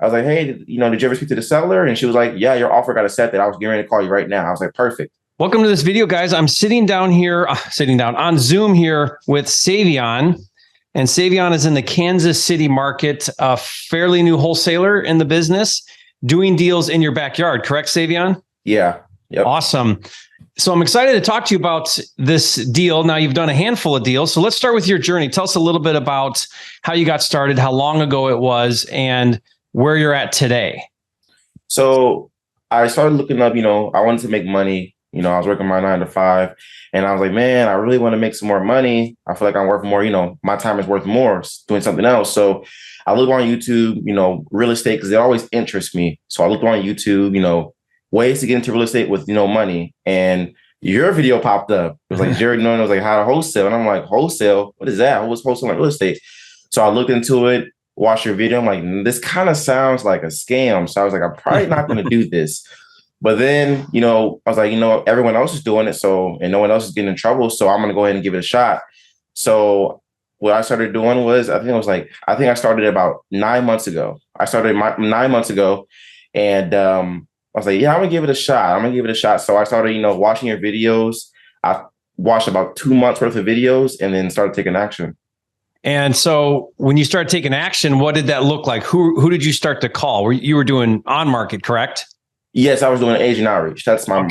I was like, hey, did you ever speak to the seller? And she was like, yeah, your offer got accepted. I was getting ready to call you right now. I was like, perfect. Welcome to this video, guys. I'm sitting down on Zoom here with Ceyvion. And Ceyvion is in the Kansas City market, a fairly new wholesaler in the business, doing deals in your backyard. Correct, Ceyvion? Yeah. Yep. Awesome. So I'm excited to talk to you about this deal. Now, you've done a handful of deals. So let's start with your journey. Tell us a little bit about how you got started, how long ago it was, and where you're at today. So I started looking up, I wanted to make money. I was working my 9 to 5 and I was like, man, I really want to make some more money. I feel like I'm worth more, my time is worth more doing something else. So I looked on YouTube, real estate, because it always interests me. So I looked on YouTube, ways to get into real estate with, money. And your video popped up. It was like, Jared, it was like how to wholesale. And I'm like, wholesale? What is that? What's wholesaling real estate? So I looked into it, watched your video. I'm like, this kind of sounds like a scam. So I was like, I'm probably not going to do this. But then, I was like, everyone else is doing it. And no one else is getting in trouble. So I'm going to go ahead and give it a shot. So what I started doing was, I think I started about 9 months ago. I started 9 months ago, and I was like, yeah, I'm gonna give it a shot. So I started, watching your videos. I watched about 2 months worth of videos and then started taking action. And so when you started taking action, what did that look like? Who did you start to call? You were doing on market, correct? Yes, I was doing agent outreach. That's my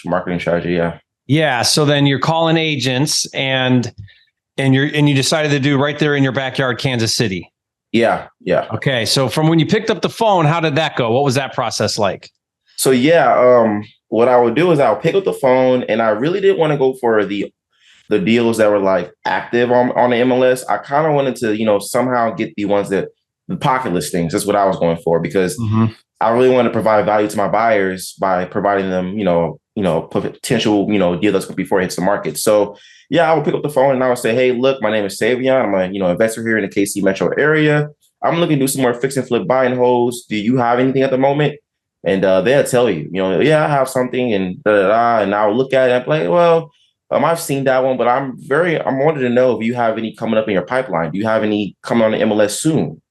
marketing strategy. Yeah. Yeah. So then you're calling agents and you decided to do right there in your backyard, Kansas City. Yeah. Yeah. Okay. So from when you picked up the phone, how did that go? What was that process like? So what I would do is I'll pick up the phone, and I really didn't want to go for the deals that were like active on the MLS. I kind of wanted to, somehow get the ones the pocket listings. That's what I was going for, because I really want to provide value to my buyers by providing them, potential, deal that's before it hits the market. So yeah, I would pick up the phone and I would say, hey, look, my name is Ceyvion. I'm a, investor here in the KC metro area. I'm looking to do some more fix and flip buy and holds. Do you have anything at the moment? And they'll tell you, yeah, I have something, and and I'll look at it and play, well, I've seen that one, but I'm wanting to know if you have any coming up in your pipeline. Do you have any coming on the MLS soon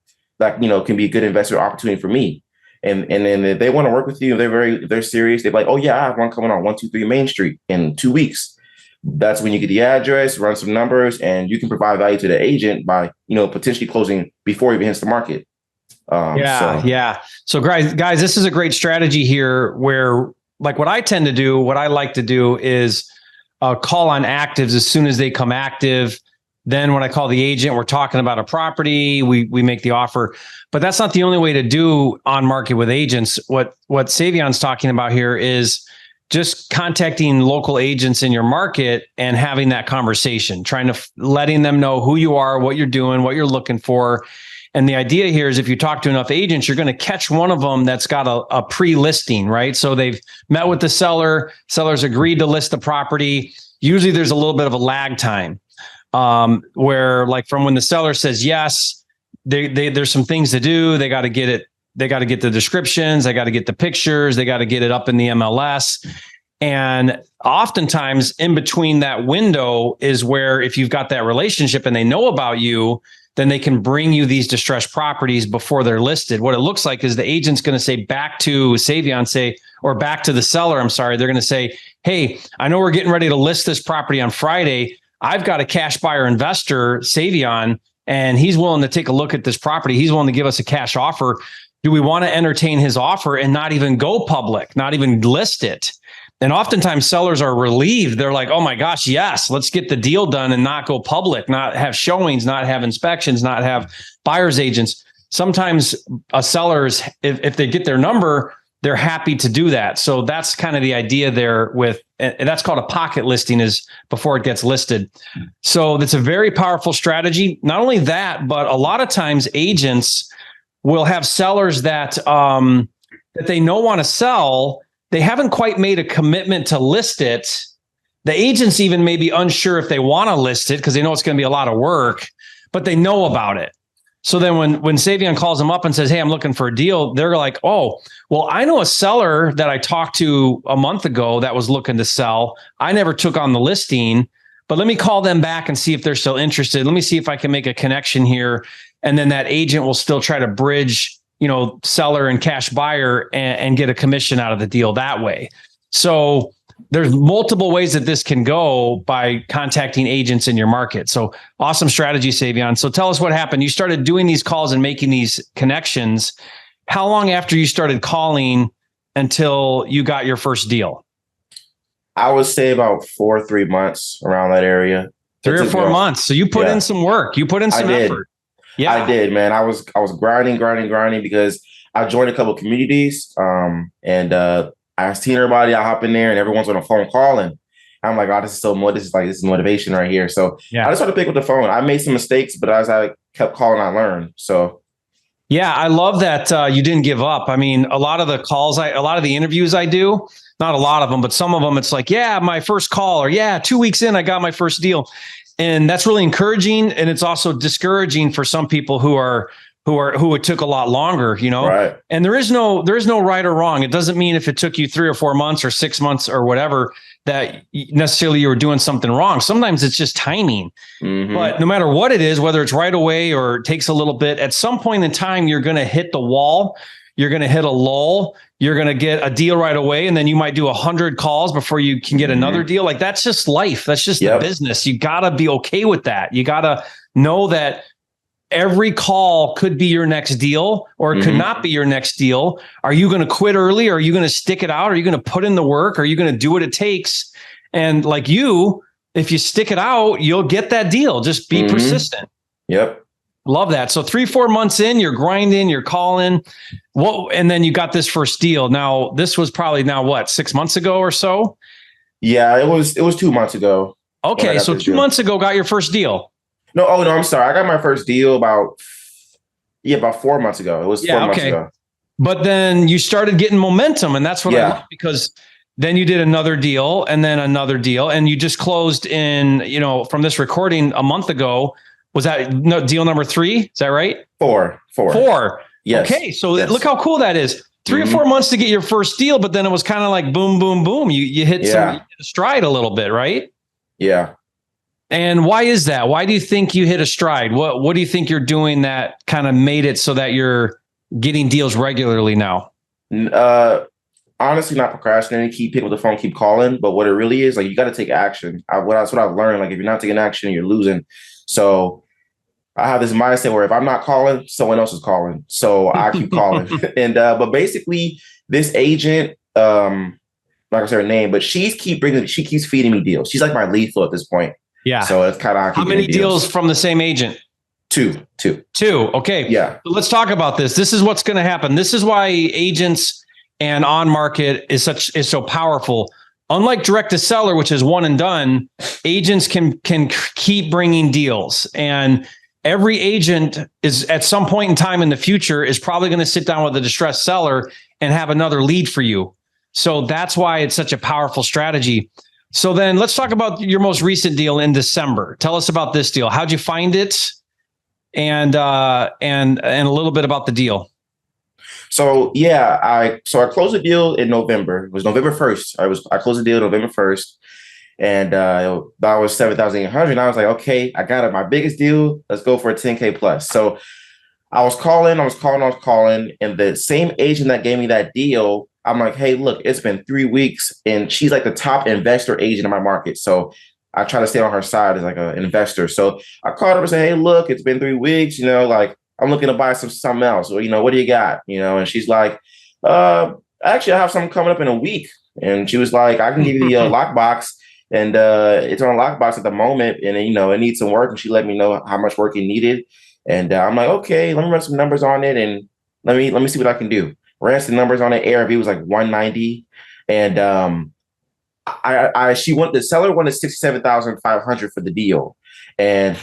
that, can be a good investor opportunity for me? And then if they want to work with you, they're serious. They're like, oh yeah, I have one coming on 123 Main Street in 2 weeks. That's when you get the address, run some numbers, and you can provide value to the agent by, potentially closing before it even hits the market. So guys, this is a great strategy here where, like, what I tend to do, what I like to do is call on actives as soon as they come active. Then when I call the agent, we're talking about a property, we make the offer. But that's not the only way to do on market with agents. What Ceyvion's talking about here is just contacting local agents in your market and having that conversation, letting them know who you are, what you're doing, what you're looking for. And the idea here is if you talk to enough agents, you're going to catch one of them that's got a pre-listing, right? So they've met with the seller's agreed to list the property. Usually there's a little bit of a lag time where, like, from when the seller says yes, there's some things to do. They got to get it. They got to get the descriptions. They got to get the pictures. They got to get it up in the MLS. And oftentimes in between that window is where, if you've got that relationship and they know about you, then they can bring you these distressed properties before they're listed. What it looks like is the agent's going to say back to Ceyvion, or back to the seller, they're going to say, hey, I know we're getting ready to list this property on Friday. I've got a cash buyer investor, Ceyvion, and he's willing to take a look at this property. He's willing to give us a cash offer. Do we want to entertain his offer and not even go public, not even list it? And oftentimes sellers are relieved. They're like, oh my gosh, yes, let's get the deal done and not go public, not have showings, not have inspections, not have buyer's agents. Sometimes sellers, if they get their number, they're happy to do that. So that's kind of the idea there and that's called a pocket listing, is before it gets listed. So that's a very powerful strategy. Not only that, but a lot of times agents will have sellers that they know want to sell. They haven't quite made a commitment to list it. The agents even may be unsure if they want to list it because they know it's going to be a lot of work, but they know about it. So then when Ceyvion calls them up and says, hey, I'm looking for a deal, they're like, oh, well, I know a seller that I talked to a month ago that was looking to sell. I never took on the listing, but let me call them back and see if they're still interested. Let me see if I can make a connection here. And then that agent will still try to bridge, seller and cash buyer and get a commission out of the deal that way. So there's multiple ways that this can go by contacting agents in your market. So awesome strategy, Ceyvion. So tell us what happened. You started doing these calls and making these connections. How long after you started calling until you got your first deal? I would say about 4 or 3 months, around that area. 3 or 4 months. So you put in some work. You put in some effort. Yeah, I did, man. I was grinding because I joined a couple of communities, and I seen everybody. I hop in there, and everyone's on a phone calling. I'm like, oh, this is motivation right here. So I just started to pick up the phone. I made some mistakes, but as I kept calling, I learned. So. Yeah, I love that you didn't give up. I mean, a lot of the calls, a lot of the interviews I do, not a lot of them, but some of them, it's like, yeah, my first call, or yeah, 2 weeks in, I got my first deal. And that's really encouraging. And it's also discouraging for some people who it took a lot longer, Right. And there is no right or wrong. It doesn't mean if it took you 3 or 4 months or 6 months or whatever, that necessarily you were doing something wrong. Sometimes it's just timing. Mm-hmm. But no matter what it is, whether it's right away or it takes a little bit, at some point in time, you're going to hit the wall. You're going to hit a lull. You're going to get a deal right away. And then you might do 100 calls before you can get another deal. Like, that's just life. That's just the business. You got to be okay with that. You got to know that every call could be your next deal, or it could not be your next deal. Are you going to quit early? Or are you going to stick it out? Are you going to put in the work? Are you going to do what it takes? And like if you stick it out, you'll get that deal. Just be persistent. Yep. Love that. So 3-4 months in, you're grinding, you're calling. And then you got this first deal. Now, this was probably 6 months ago or so? Yeah, it was 2 months ago. Okay, so 2 months ago, got your first deal. No, I'm sorry. I got my first deal about 4 months ago. It was 4 months ago. But then you started getting momentum, and that's what I love, because then you did another deal and then another deal, and you just closed in, from this recording a month ago. Was that deal number 3? Is that right? 4. Yes. Okay, so look how cool that is. 3 or 4 months to get your first deal, but then it was kind of like boom, boom, boom. You hit some stride a little bit, right? Yeah. And why is that? Why do you think you hit a stride? What do you think you're doing that kind of made it so that you're getting deals regularly now? Honestly, not procrastinating, keep picking up the phone, keep calling. But what it really is, like, you got to take action. That's what I've learned. Like, if you're not taking action, you're losing. So I have this mindset where if I'm not calling, someone else is calling. So I keep calling. And but basically, this agent, I'm not gonna say her name, but she keeps feeding me deals. She's like my lead flow at this point. Yeah. So it's kind of how many deals from the same agent? Two. Okay. Yeah. So let's talk about this. This is what's going to happen. This is why agents and on market is so powerful. Unlike direct to seller, which is one and done, agents can keep bringing deals, and every agent is at some point in time in the future is probably going to sit down with a distressed seller and have another lead for you. So that's why it's such a powerful strategy. So then let's talk about your most recent deal in December. Tell us about this deal. How'd you find it? And a little bit about the deal. So I closed the deal in November. It was November 1st. I closed the deal November 1st, and that was 7,800. I was like, okay, I got it. My biggest deal. Let's go for a 10K plus. So I was calling, and the same agent that gave me that deal, I'm like, hey, look, it's been 3 weeks, and she's like the top investor agent in my market. So I try to stay on her side as like an investor. So I called her and said, hey, look, it's been 3 weeks, like I'm looking to buy something else. Or, what do you got? And she's like, actually, I have something coming up in a week. And she was like, I can give you the lockbox, and it's on a lockbox at the moment, and it needs some work. And she let me know how much work it needed. And I'm like, okay, let me run some numbers on it, and let me see what I can do. Ran some numbers on it. ARV was like 190, and the seller wanted 67,500 for the deal, and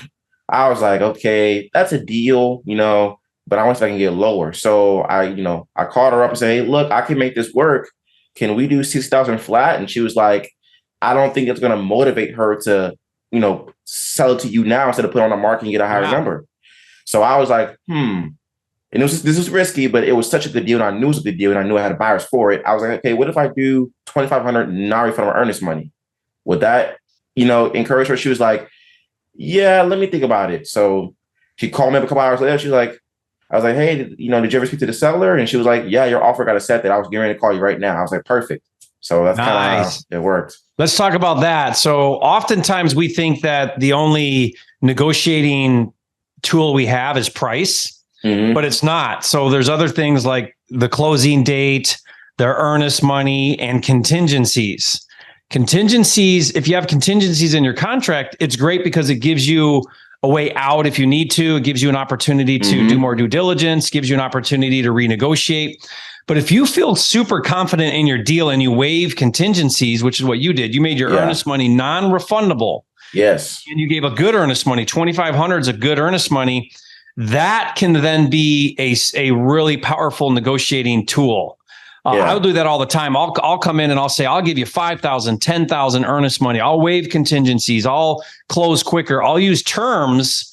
I was like, okay, that's a deal, but I want to see if I can get lower. So I called her up and said, hey, look, I can make this work. Can we do 6,000 flat? And she was like, I don't think it's going to motivate her to, sell it to you now instead of put it on the market and get a higher number. So I was like, And this was risky, but it was such a good deal, and I knew it was a good deal, and I knew I had buyers for it. I was like, okay, what if I do 2,500 non-refundable earnest money? Would that, encourage her? She was like, yeah, let me think about it. So she called me up a couple hours later. She's like, I was like, hey, did you ever speak to the seller? And she was like, yeah, your offer got accepted. I was getting ready to call you right now. I was like, perfect. So that's kind of Nice. how it worked. Let's talk about that. So oftentimes we think that the only negotiating tool we have is price, but it's not. So there's other things like the closing date, their earnest money, and contingencies. Contingencies, if you have contingencies in your contract, it's great because it gives you a way out if you need to. It gives you an opportunity to do more due diligence, gives you an opportunity to renegotiate. But if you feel super confident in your deal and you waive contingencies, which is what you did, you made your earnest money non-refundable. Yes. And you gave a good earnest money. 2,500 is a good earnest money. That can then be a really powerful negotiating tool. I'll do that all the time. I'll come in and I'll say, I'll give you 5,000, 10,000 earnest money. I'll waive contingencies. I'll close quicker. I'll use terms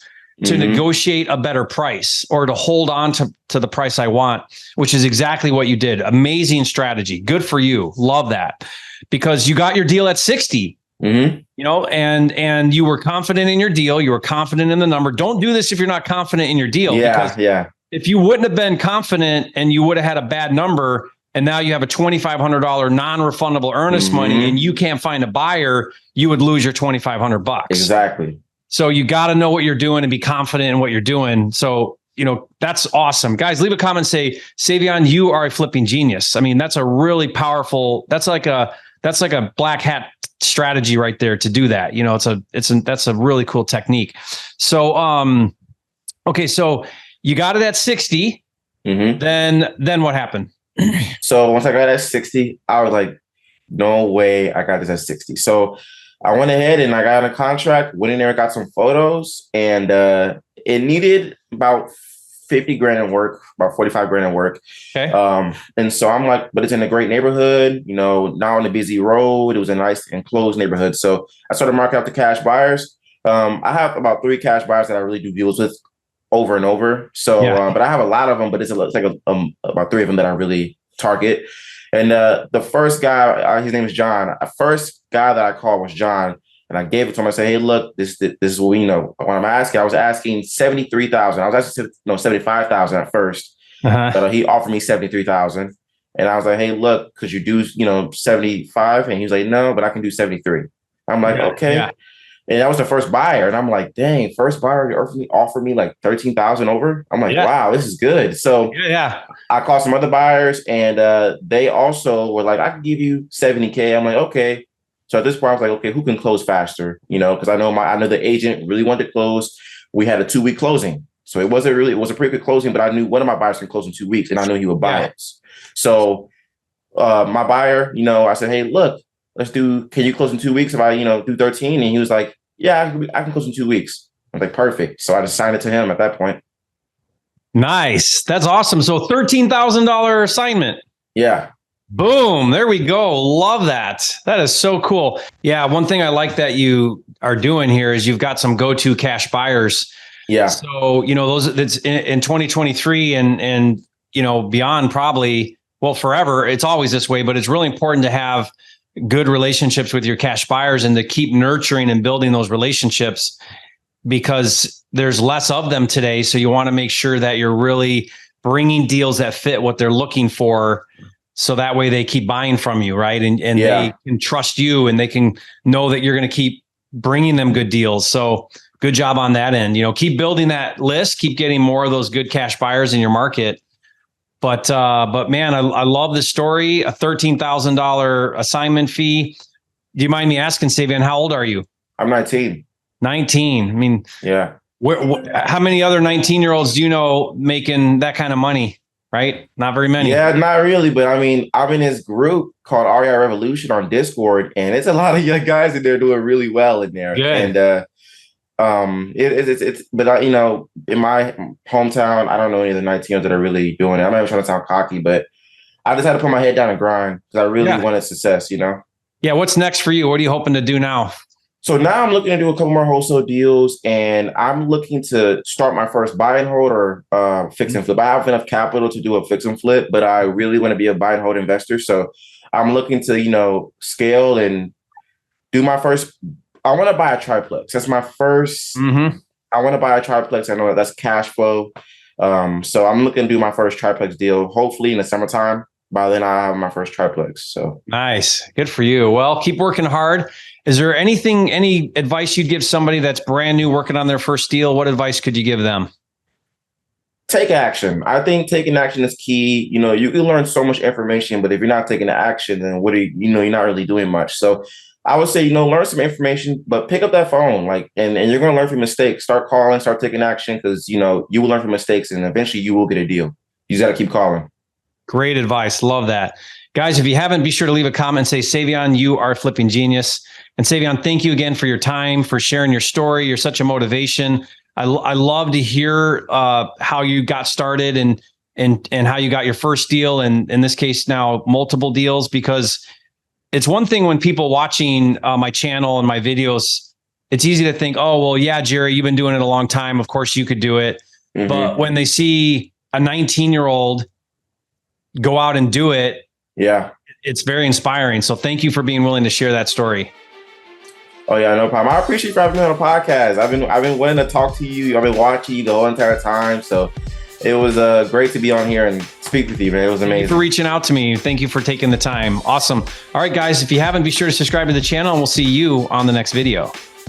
to negotiate a better price or to hold on to the price I want, which is exactly what you did. Amazing strategy. Good for you. Love that, because you got your deal at 60. You know, and you were confident in your deal. You were confident in the number. Don't do this if you're not confident in your deal. Because if you wouldn't have been confident and you would have had a bad number, and now you have a $2,500 non-refundable earnest money and you can't find a buyer, you would lose your $2,500. Exactly. So you got to know what you're doing and be confident in what you're doing. So, you know, that's awesome. Guys, leave a comment, say, Ceyvion, you are a flipping genius. I mean, that's a really powerful, that's like a black hat strategy right there to do that. You know, that's a really cool technique. So, okay. So you got it at 60. Then what happened? So once I got at 60, I was like, no way I got this at 60. So I went ahead and I got a contract, went in there, got some photos, and it needed about 50 grand in work, about 45 grand in work. Okay. And so I'm like, but it's in a great neighborhood, you know, not on a busy road. It was a nice enclosed neighborhood. So I started marking out the cash buyers. I have about 3 cash buyers that I really do deals with over and over. So, but I have a lot of them, but it's like about 3 of them that I really target. And the first guy, his name is John. The first guy that I called was John, and I gave it to him. I said, "Hey, look, this is what we know." When I was asking 73,000. I was asking 75,000 at first. But he offered me 73,000, and I was like, "Hey, look, could you do 75?" And he was like, "No, but I can do 73." I'm like, "Okay." Yeah. And that was the first buyer. And I'm like, dang, first buyer offered me like 13,000 over. I'm like, wow, this is good. So I called some other buyers, and they also were like, I can give you 70K. I'm like, okay. So at this point, I was like, okay, who can close faster? You know, because I know the agent really wanted to close. We had a 2-week closing. So it was a pretty good closing, but I knew one of my buyers can close in 2 weeks, and I knew he would buy it. So my buyer, I said, hey, look, can you close in 2 weeks if I, do 13? And he was like, yeah, I can close in 2 weeks. I was like, perfect. So I just signed it to him at that point. Nice. That's awesome. So $13,000 assignment. Yeah. Boom. There we go. Love that. That is so cool. Yeah. One thing I like that you are doing here is you've got some go-to cash buyers. Yeah. So, that's in 2023 and beyond probably, well, forever, it's always this way, but it's really important to have good relationships with your cash buyers and to keep nurturing and building those relationships because there's less of them today. So you want to make sure that you're really bringing deals that fit what they're looking for. So that way they keep buying from you, right? And they can trust you and they can know that you're going to keep bringing them good deals. So good job on that end. Keep building that list, keep getting more of those good cash buyers in your market. But man, I love this story. A $13,000 assignment fee. Do you mind me asking, Ceyvion, how old are you? I'm 19. 19. I mean, yeah. How many other 19-year-olds do you know making that kind of money? Right? Not very many. Yeah, not really. But I mean, I'm in this group called REI Revolution on Discord, and it's a lot of young guys in there doing really well in there. Good. And but in my hometown, I don't know any of the 19-year-olds that are really doing it. I'm not even trying to sound cocky, but I just had to put my head down and grind because I really wanted success, Yeah. What's next for you? What are you hoping to do now? So now I'm looking to do a couple more wholesale deals, and I'm looking to start my first buy and hold or fix and flip. I have enough capital to do a fix and flip, but I really want to be a buy and hold investor. So I'm looking to, scale and do my first. I want to buy a triplex. That's my first. I want to buy a triplex. I know that's cash flow. So I'm looking to do my first triplex deal, hopefully in the summertime. By then I have my first triplex. So nice. Good for you. Well, keep working hard. Is there any advice you'd give somebody that's brand new working on their first deal? What advice could you give them? take action. I think taking action is key. You know, you can learn so much information, but if you're not taking the action, then what are you, you're not really doing much. So I would say, learn some information, but pick up that phone, and you're going to learn from mistakes. Start calling, start taking action, because, you will learn from mistakes and eventually you will get a deal. You just got to keep calling. Great advice. Love that. Guys, if you haven't, be sure to leave a comment and say, Ceyvion, you are a flipping genius. And Ceyvion, thank you again for your time, for sharing your story. You're such a motivation. I love to hear how you got started and how you got your first deal, and in this case now multiple deals, because it's one thing when people watching my channel and my videos, it's easy to think, oh, well, yeah, Jerry, you've been doing it a long time. Of course you could do it. Mm-hmm. But when they see a 19-year-old go out and do it, yeah, it's very inspiring. So thank you for being willing to share that story. Oh yeah, no problem. I appreciate you for having me on the podcast. I've been wanting to talk to you. I've been watching you the whole entire time. So it was great to be on here and speak with you, man. It was amazing. Thank you for reaching out to me. Thank you for taking the time. Awesome. All right, guys, if you haven't, be sure to subscribe to the channel and we'll see you on the next video.